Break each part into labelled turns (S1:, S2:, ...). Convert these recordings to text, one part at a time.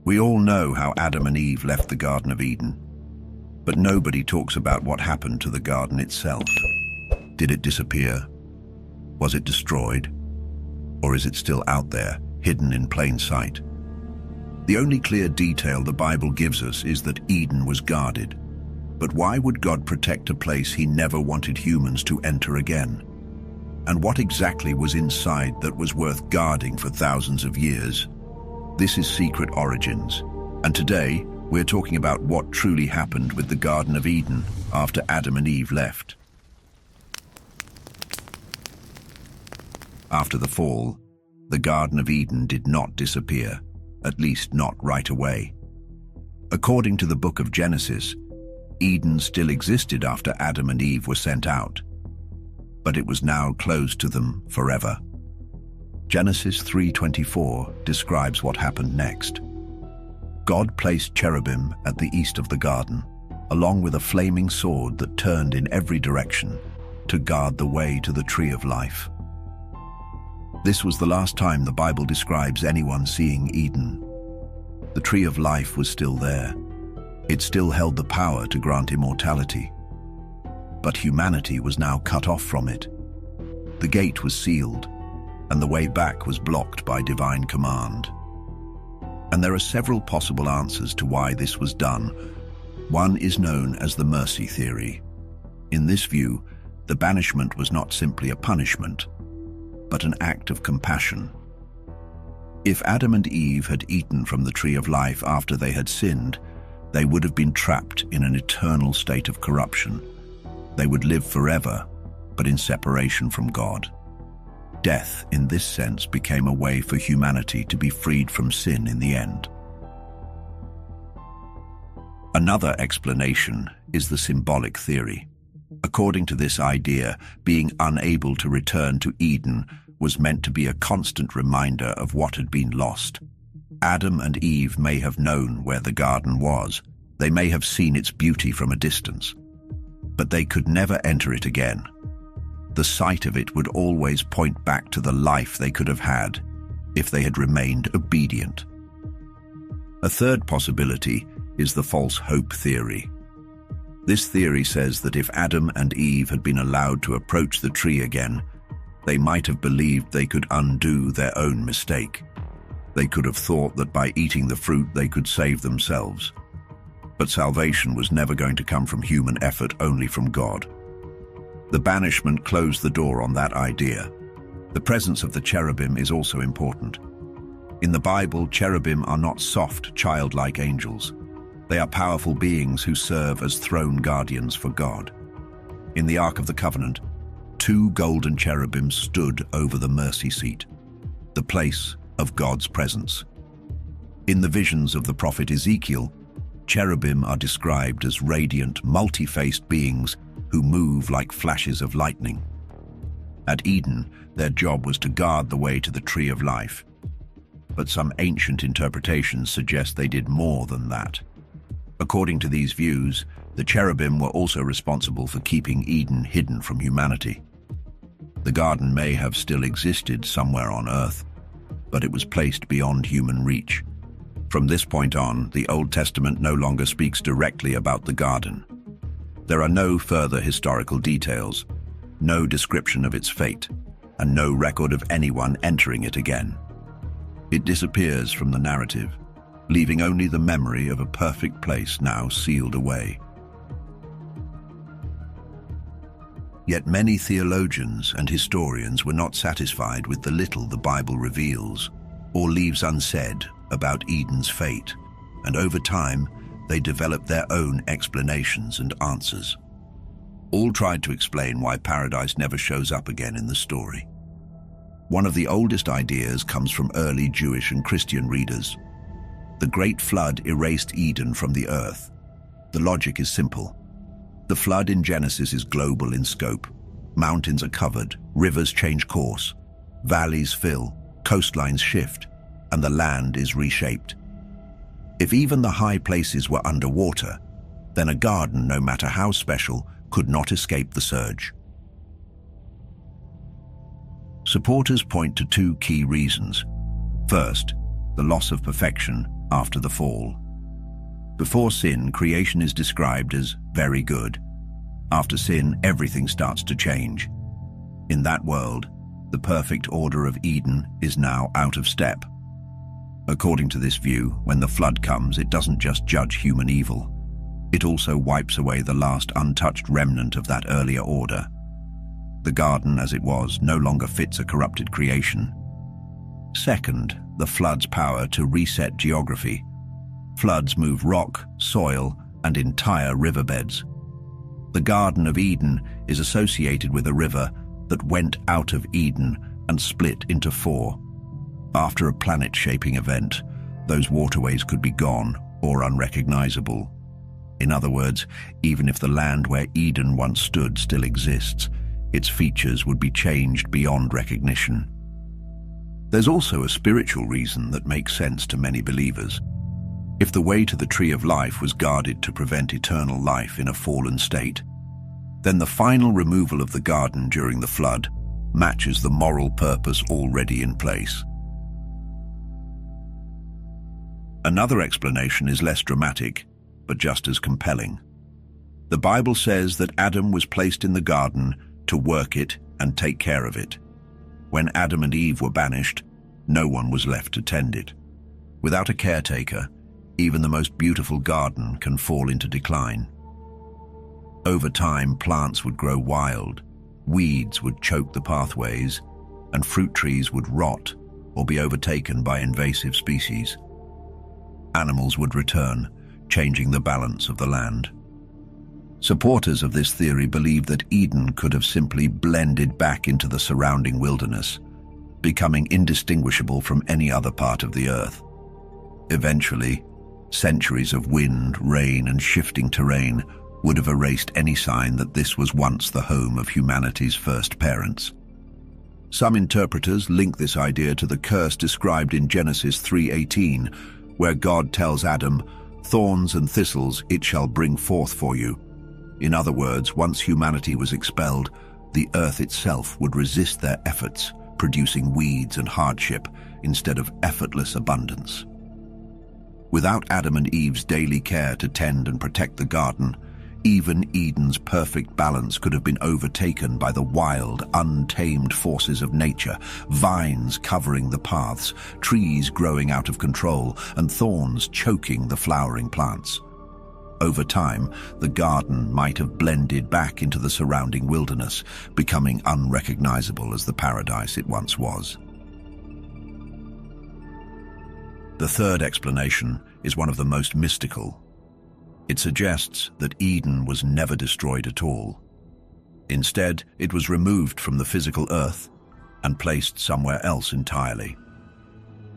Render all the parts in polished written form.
S1: We all know how Adam and Eve left the Garden of Eden, but nobody talks about what happened to the garden itself. Did it disappear? Was it destroyed? Or is it still out there, hidden in plain sight? The only clear detail the Bible gives us is that Eden was guarded. But why would God protect a place he never wanted humans to enter again? And what exactly was inside that was worth guarding for thousands of years? This is Secret Origins, and today we're talking about what truly happened with the Garden of Eden after Adam and Eve left. After the fall, the Garden of Eden did not disappear, at least not right away. According to the book of Genesis, Eden still existed after Adam and Eve were sent out, but it was now closed to them forever. Genesis 3:24 describes what happened next. God placed cherubim at the east of the garden, along with a flaming sword that turned in every direction to guard the way to the tree of life. This was the last time the Bible describes anyone seeing Eden. The tree of life was still there. It still held the power to grant immortality. But humanity was now cut off from it. The gate was sealed, and the way back was blocked by divine command. And there are several possible answers to why this was done. One is known as the mercy theory. In this view, the banishment was not simply a punishment, but an act of compassion. If Adam and Eve had eaten from the tree of life after they had sinned, they would have been trapped in an eternal state of corruption. They would live forever, but in separation from God. Death, in this sense, became a way for humanity to be freed from sin in the end. Another explanation is the symbolic theory. According to this idea, being unable to return to Eden was meant to be a constant reminder of what had been lost. Adam and Eve may have known where the garden was. They may have seen its beauty from a distance, but they could never enter it again. The sight of it would always point back to the life they could have had if they had remained obedient. A third possibility is the false hope theory. This theory says that if Adam and Eve had been allowed to approach the tree again, they might have believed they could undo their own mistake. They could have thought that by eating the fruit they could save themselves. But salvation was never going to come from human effort, only from God. The banishment closed the door on that idea. The presence of the cherubim is also important. In the Bible, cherubim are not soft, childlike angels. They are powerful beings who serve as throne guardians for God. In the Ark of the Covenant, 2 golden cherubim stood over the mercy seat, the place of God's presence. In the visions of the prophet Ezekiel, cherubim are described as radiant, multi-faced beings who move like flashes of lightning. At Eden, their job was to guard the way to the tree of life. But some ancient interpretations suggest they did more than that. According to these views, the cherubim were also responsible for keeping Eden hidden from humanity. The garden may have still existed somewhere on Earth, but it was placed beyond human reach. From this point on, the Old Testament no longer speaks directly about the garden. There are no further historical details, no description of its fate, and no record of anyone entering it again. It disappears from the narrative, leaving only the memory of a perfect place now sealed away. Yet many theologians and historians were not satisfied with the little the Bible reveals or leaves unsaid about Eden's fate, and over time, they developed their own explanations and answers. All tried to explain why paradise never shows up again in the story. One of the oldest ideas comes from early Jewish and Christian readers. The Great Flood erased Eden from the earth. The logic is simple. The flood in Genesis is global in scope. Mountains are covered, rivers change course, valleys fill, coastlines shift, and the land is reshaped. If even the high places were underwater, then a garden, no matter how special, could not escape the surge. Supporters point to 2 key reasons. First, the loss of perfection after the fall. Before sin, creation is described as very good. After sin, everything starts to change. In that world, the perfect order of Eden is now out of step. According to this view, when the flood comes, it doesn't just judge human evil. It also wipes away the last untouched remnant of that earlier order. The garden, as it was, no longer fits a corrupted creation. Second, the flood's power to reset geography. Floods move rock, soil, and entire riverbeds. The Garden of Eden is associated with a river that went out of Eden and split into four. After a planet-shaping event, those waterways could be gone or unrecognizable. In other words, even if the land where Eden once stood still exists, its features would be changed beyond recognition. There's also a spiritual reason that makes sense to many believers. If the way to the tree of life was guarded to prevent eternal life in a fallen state, then the final removal of the garden during the flood matches the moral purpose already in place. Another explanation is less dramatic, but just as compelling. The Bible says that Adam was placed in the garden to work it and take care of it. When Adam and Eve were banished, no one was left to tend it. Without a caretaker, even the most beautiful garden can fall into decline. Over time, plants would grow wild, weeds would choke the pathways, and fruit trees would rot or be overtaken by invasive species. Animals would return, changing the balance of the land. Supporters of this theory believe that Eden could have simply blended back into the surrounding wilderness, becoming indistinguishable from any other part of the earth. Eventually, centuries of wind, rain, and shifting terrain would have erased any sign that this was once the home of humanity's first parents. Some interpreters link this idea to the curse described in Genesis 3:18, where God tells Adam, "Thorns and thistles it shall bring forth for you." In other words, once humanity was expelled, the earth itself would resist their efforts, producing weeds and hardship instead of effortless abundance. Without Adam and Eve's daily care to tend and protect the garden, even Eden's perfect balance could have been overtaken by the wild, untamed forces of nature, vines covering the paths, trees growing out of control, and thorns choking the flowering plants. Over time, the garden might have blended back into the surrounding wilderness, becoming unrecognizable as the paradise it once was. The third explanation is one of the most mystical. It suggests that Eden was never destroyed at all. Instead, it was removed from the physical earth and placed somewhere else entirely.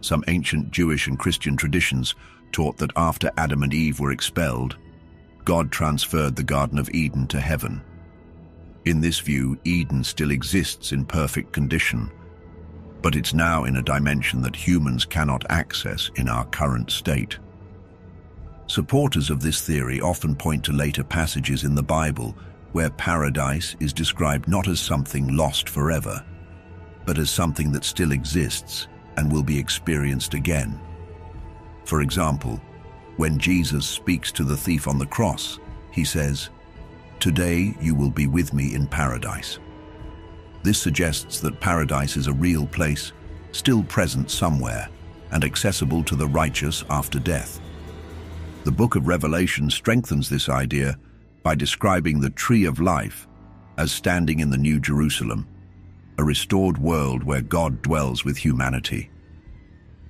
S1: Some ancient Jewish and Christian traditions taught that after Adam and Eve were expelled, God transferred the Garden of Eden to heaven. In this view, Eden still exists in perfect condition, but it's now in a dimension that humans cannot access in our current state. Supporters of this theory often point to later passages in the Bible where paradise is described not as something lost forever, but as something that still exists and will be experienced again. For example, when Jesus speaks to the thief on the cross, he says, "Today you will be with me in paradise." This suggests that paradise is a real place, still present somewhere, and accessible to the righteous after death. The Book of Revelation strengthens this idea by describing the Tree of Life as standing in the New Jerusalem, a restored world where God dwells with humanity.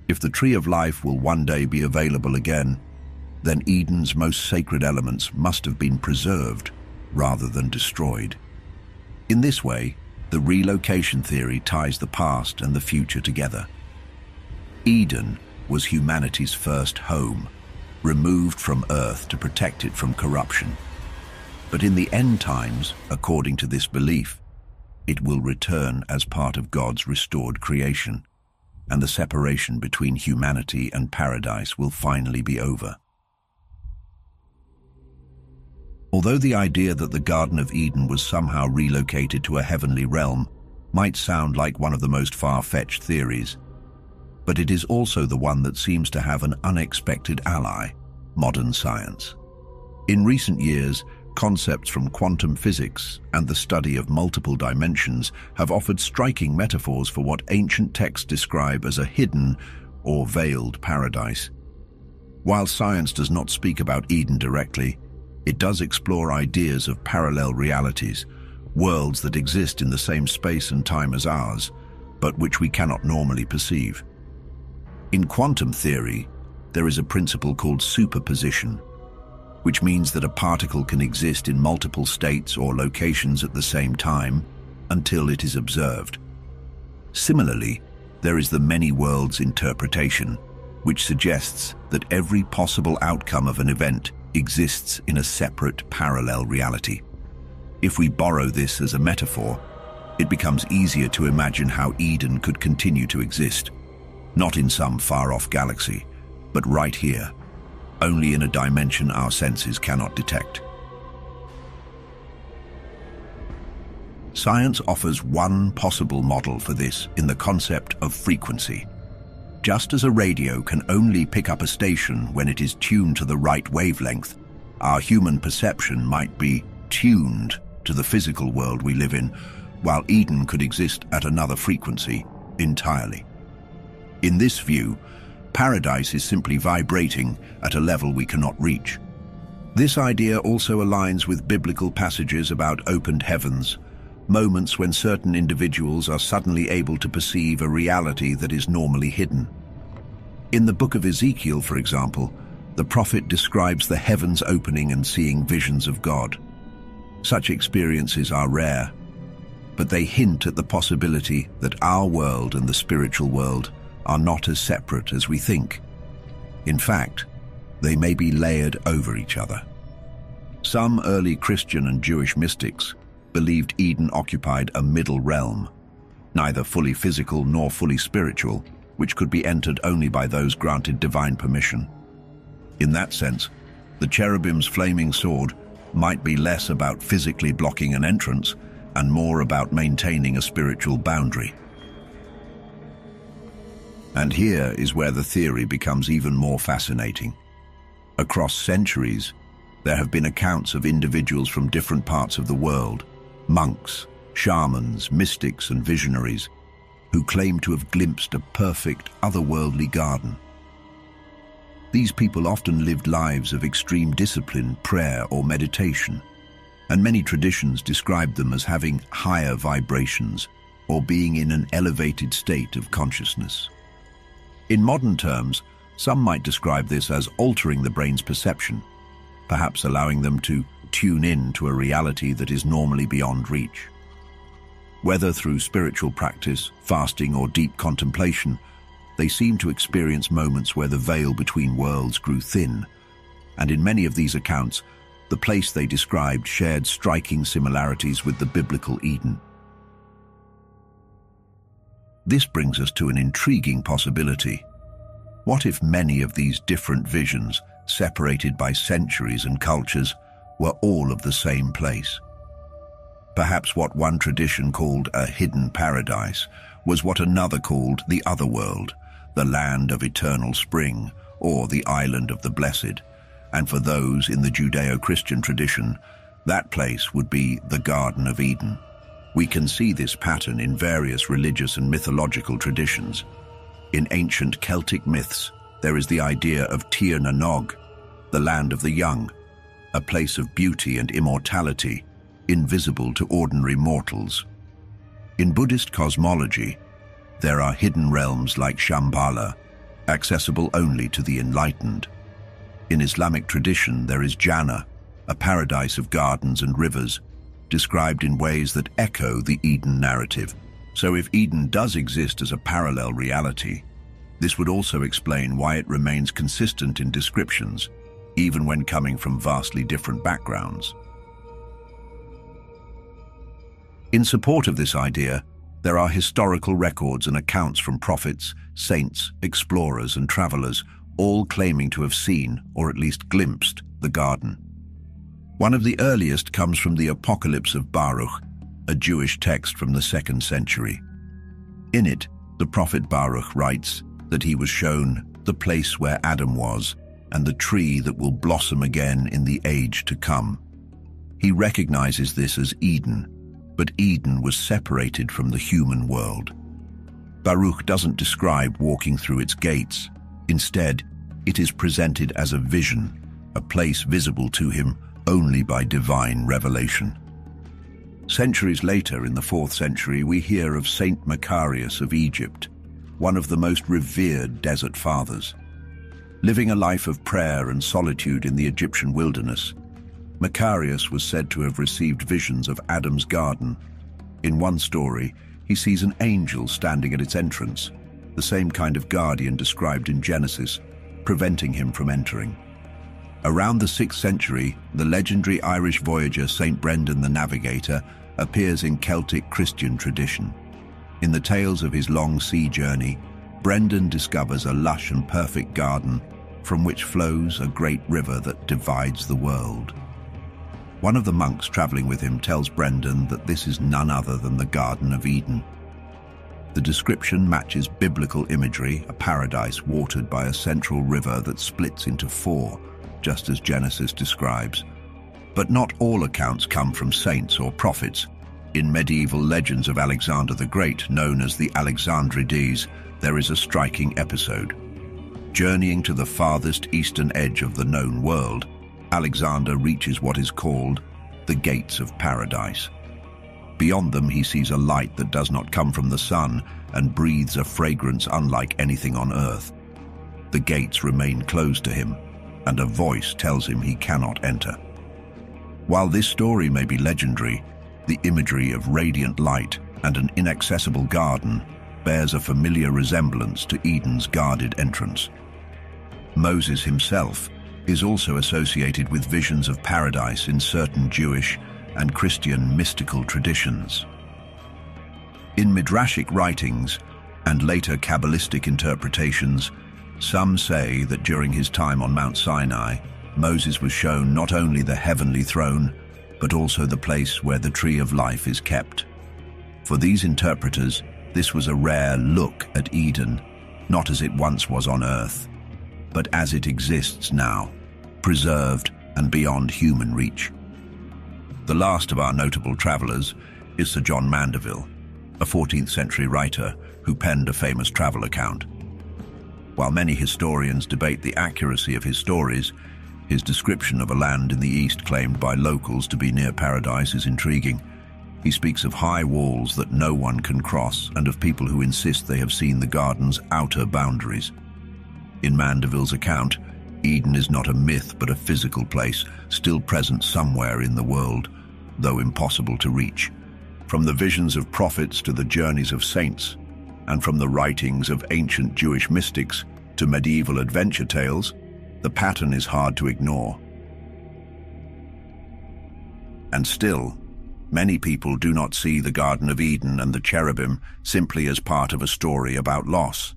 S1: If the Tree of Life will one day be available again, then Eden's most sacred elements must have been preserved rather than destroyed. In this way, the relocation theory ties the past and the future together. Eden was humanity's first home, removed from Earth to protect it from corruption. But in the end times, according to this belief, it will return as part of God's restored creation, and the separation between humanity and paradise will finally be over. Although the idea that the Garden of Eden was somehow relocated to a heavenly realm might sound like one of the most far-fetched theories, but it is also the one that seems to have an unexpected ally: modern science. In recent years, concepts from quantum physics and the study of multiple dimensions have offered striking metaphors for what ancient texts describe as a hidden or veiled paradise. While science does not speak about Eden directly, it does explore ideas of parallel realities, worlds that exist in the same space and time as ours, but which we cannot normally perceive. In quantum theory, there is a principle called superposition, which means that a particle can exist in multiple states or locations at the same time until it is observed. Similarly, there is the many worlds interpretation, which suggests that every possible outcome of an event exists in a separate parallel reality. If we borrow this as a metaphor, it becomes easier to imagine how Eden could continue to exist, not in some far-off galaxy, but right here, only in a dimension our senses cannot detect. Science offers one possible model for this in the concept of frequency. Just as a radio can only pick up a station when it is tuned to the right wavelength, our human perception might be tuned to the physical world we live in, while Eden could exist at another frequency entirely. In this view, paradise is simply vibrating at a level we cannot reach. This idea also aligns with biblical passages about opened heavens, moments when certain individuals are suddenly able to perceive a reality that is normally hidden. In the book of Ezekiel, for example, the prophet describes the heavens opening and seeing visions of God. Such experiences are rare, but they hint at the possibility that our world and the spiritual world are not as separate as we think. In fact, they may be layered over each other. Some early Christian and Jewish mystics believed Eden occupied a middle realm, neither fully physical nor fully spiritual, which could be entered only by those granted divine permission. In that sense, the cherubim's flaming sword might be less about physically blocking an entrance and more about maintaining a spiritual boundary. And here is where the theory becomes even more fascinating. Across centuries, there have been accounts of individuals from different parts of the world, monks, shamans, mystics, and visionaries, who claim to have glimpsed a perfect, otherworldly garden. These people often lived lives of extreme discipline, prayer, or meditation, and many traditions describe them as having higher vibrations or being in an elevated state of consciousness. In modern terms, some might describe this as altering the brain's perception, perhaps allowing them to tune in to a reality that is normally beyond reach. Whether through spiritual practice, fasting, or deep contemplation, they seem to experience moments where the veil between worlds grew thin, and in many of these accounts, the place they described shared striking similarities with the biblical Eden. This brings us to an intriguing possibility. What if many of these different visions, separated by centuries and cultures, were all of the same place? Perhaps what one tradition called a hidden paradise was what another called the otherworld, the land of eternal spring, or the island of the blessed. And for those in the Judeo-Christian tradition, that place would be the Garden of Eden. We can see this pattern in various religious and mythological traditions. In ancient Celtic myths, there is the idea of Tir na Nog, the land of the young, a place of beauty and immortality, invisible to ordinary mortals. In Buddhist cosmology, there are hidden realms like Shambhala, accessible only to the enlightened. In Islamic tradition, there is Jannah, a paradise of gardens and rivers, described in ways that echo the Eden narrative. So if Eden does exist as a parallel reality, this would also explain why it remains consistent in descriptions, even when coming from vastly different backgrounds. In support of this idea, there are historical records and accounts from prophets, saints, explorers, and travelers, all claiming to have seen, or at least glimpsed, the garden. One of the earliest comes from the Apocalypse of Baruch, a Jewish text from the 2nd century. In it, the prophet Baruch writes, that he was shown the place where Adam was and the tree that will blossom again in the age to come. He recognizes this as Eden, but Eden was separated from the human world. Baruch doesn't describe walking through its gates. Instead, it is presented as a vision, a place visible to him only by divine revelation. Centuries later, in the 4th century, we hear of Saint Macarius of Egypt, one of the most revered desert fathers. Living a life of prayer and solitude in the Egyptian wilderness, Macarius was said to have received visions of Adam's garden. In one story, he sees an angel standing at its entrance, the same kind of guardian described in Genesis, preventing him from entering. Around the 6th century, the legendary Irish voyager Saint Brendan the Navigator appears in Celtic Christian tradition. In the tales of his long sea journey, Brendan discovers a lush and perfect garden from which flows a great river that divides the world. One of the monks traveling with him tells Brendan that this is none other than the Garden of Eden. The description matches biblical imagery, a paradise watered by a central river that splits into 4, just as Genesis describes. But not all accounts come from saints or prophets. In medieval legends of Alexander the Great, known as the Alexandrides, there is a striking episode. Journeying to the farthest eastern edge of the known world, Alexander reaches what is called the Gates of Paradise. Beyond them, he sees a light that does not come from the sun and breathes a fragrance unlike anything on earth. The gates remain closed to him, and a voice tells him he cannot enter. While this story may be legendary, the imagery of radiant light and an inaccessible garden bears a familiar resemblance to Eden's guarded entrance. Moses himself is also associated with visions of paradise in certain Jewish and Christian mystical traditions. In Midrashic writings and later Kabbalistic interpretations, some say that during his time on Mount Sinai, Moses was shown not only the heavenly throne, but also the place where the tree of life is kept. For these interpreters, this was a rare look at Eden, not as it once was on earth, but as it exists now, preserved and beyond human reach. The last of our notable travelers is Sir John Mandeville, a 14th century writer who penned a famous travel account. While many historians debate the accuracy of his stories, his description of a land in the east claimed by locals to be near paradise is intriguing. He speaks of high walls that no one can cross and of people who insist they have seen the garden's outer boundaries. In Mandeville's account, Eden is not a myth but a physical place, still present somewhere in the world, though impossible to reach. From the visions of prophets to the journeys of saints, and from the writings of ancient Jewish mystics to medieval adventure tales, the pattern is hard to ignore. And still, many people do not see the Garden of Eden and the cherubim simply as part of a story about loss.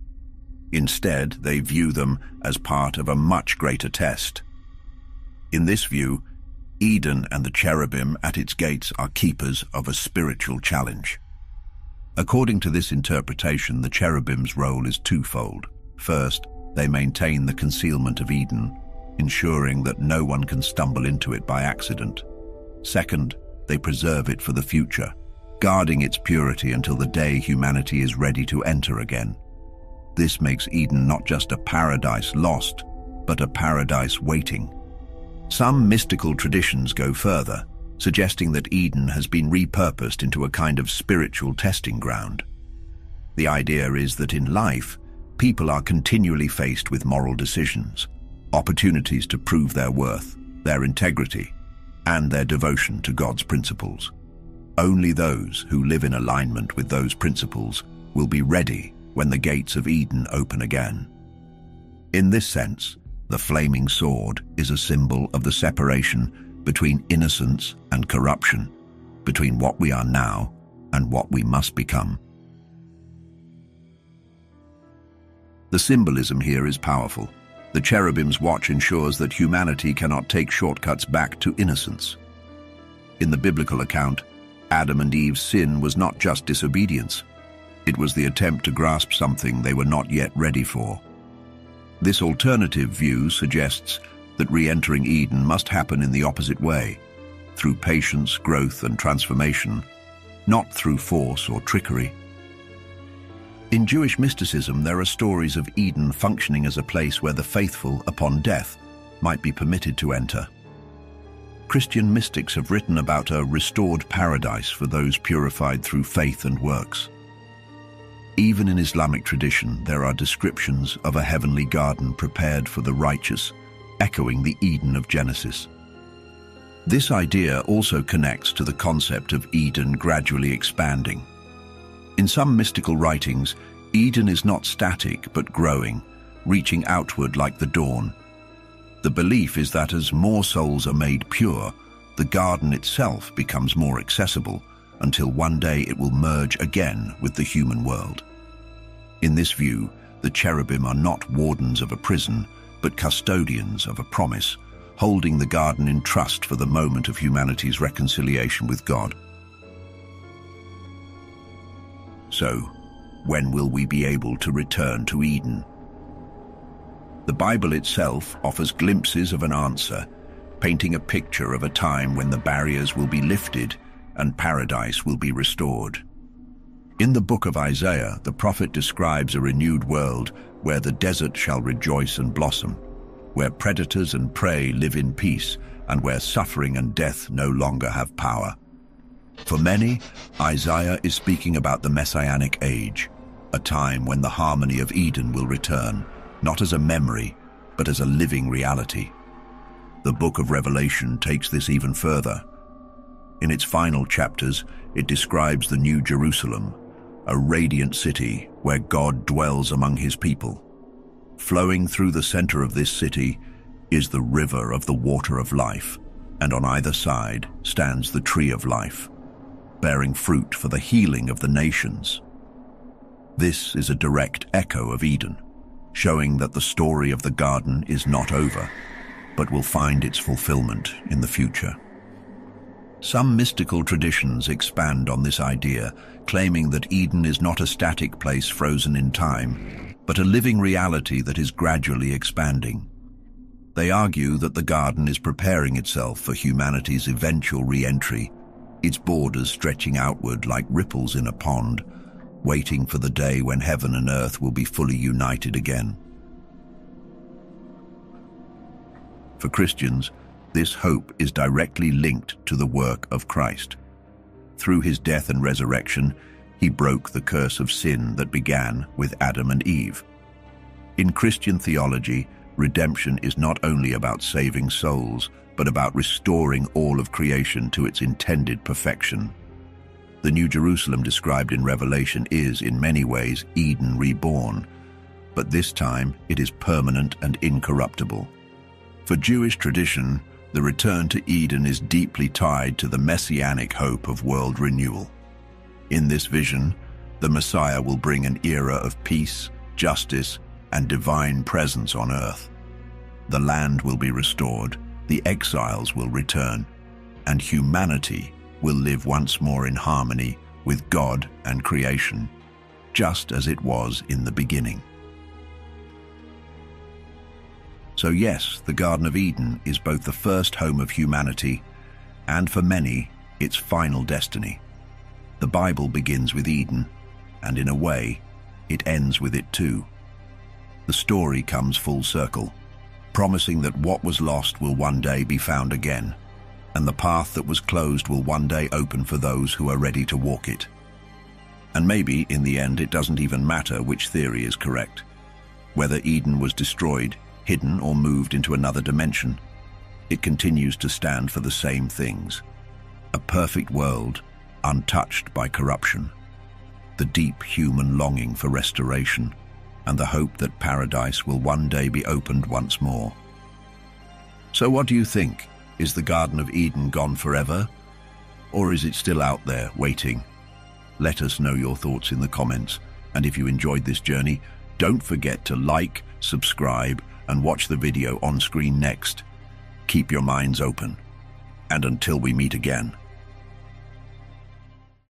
S1: Instead, they view them as part of a much greater test. In this view, Eden and the cherubim at its gates are keepers of a spiritual challenge. According to this interpretation, the cherubim's role is twofold. First, they maintain the concealment of Eden, ensuring that no one can stumble into it by accident. Second, they preserve it for the future, guarding its purity until the day humanity is ready to enter again. This makes Eden not just a paradise lost, but a paradise waiting. Some mystical traditions go further, suggesting that Eden has been repurposed into a kind of spiritual testing ground. The idea is that in life, people are continually faced with moral decisions, opportunities to prove their worth, their integrity, and their devotion to God's principles. Only those who live in alignment with those principles will be ready when the gates of Eden open again. In this sense, the flaming sword is a symbol of the separation between innocence and corruption, between what we are now and what we must become. The symbolism here is powerful. The cherubim's watch ensures that humanity cannot take shortcuts back to innocence. In the biblical account, Adam and Eve's sin was not just disobedience. It was the attempt to grasp something they were not yet ready for. This alternative view suggests that re-entering Eden must happen in the opposite way, through patience, growth, and transformation, not through force or trickery. In Jewish mysticism, there are stories of Eden functioning as a place where the faithful, upon death, might be permitted to enter. Christian mystics have written about a restored paradise for those purified through faith and works. Even in Islamic tradition, there are descriptions of a heavenly garden prepared for the righteous, echoing the Eden of Genesis. This idea also connects to the concept of Eden gradually expanding. In some mystical writings, Eden is not static but growing, reaching outward like the dawn. The belief is that as more souls are made pure, the garden itself becomes more accessible, until one day it will merge again with the human world. In this view, the cherubim are not wardens of a prison, but custodians of a promise, holding the garden in trust for the moment of humanity's reconciliation with God. So, when will we be able to return to Eden? The Bible itself offers glimpses of an answer, painting a picture of a time when the barriers will be lifted and paradise will be restored. In the book of Isaiah, the prophet describes a renewed world where the desert shall rejoice and blossom, where predators and prey live in peace, and where suffering and death no longer have power. For many, Isaiah is speaking about the Messianic age, a time when the harmony of Eden will return, not as a memory, but as a living reality. The book of Revelation takes this even further. In its final chapters, it describes the New Jerusalem, a radiant city where God dwells among his people. Flowing through the center of this city is the river of the water of life, and on either side stands the tree of life, bearing fruit for the healing of the nations. This is a direct echo of Eden, showing that the story of the garden is not over, but will find its fulfillment in the future. Some mystical traditions expand on this idea, claiming that Eden is not a static place frozen in time, but a living reality that is gradually expanding. They argue that the garden is preparing itself for humanity's eventual re-entry, its borders stretching outward like ripples in a pond, waiting for the day when heaven and earth will be fully united again. For Christians, this hope is directly linked to the work of Christ. Through his death and resurrection, he broke the curse of sin that began with Adam and Eve. In Christian theology, redemption is not only about saving souls, but about restoring all of creation to its intended perfection. The New Jerusalem described in Revelation is, in many ways, Eden reborn, but this time it is permanent and incorruptible. For Jewish tradition, the return to Eden is deeply tied to the messianic hope of world renewal. In this vision, the Messiah will bring an era of peace, justice, and divine presence on earth. The land will be restored, the exiles will return, and humanity will live once more in harmony with God and creation, just as it was in the beginning. So yes, the Garden of Eden is both the first home of humanity and, for many, its final destiny. The Bible begins with Eden, and in a way, it ends with it too. The story comes full circle, promising that what was lost will one day be found again, and the path that was closed will one day open for those who are ready to walk it. And maybe, in the end, it doesn't even matter which theory is correct. Whether Eden was destroyed, hidden, or moved into another dimension, it continues to stand for the same things: a perfect world, untouched by corruption, the deep human longing for restoration, and the hope that paradise will one day be opened once more. So what do you think? Is the Garden of Eden gone forever? Or is it still out there, waiting? Let us know your thoughts in the comments, and if you enjoyed this journey, don't forget to like, subscribe, and watch the video on screen next. Keep your minds open. And until we meet again,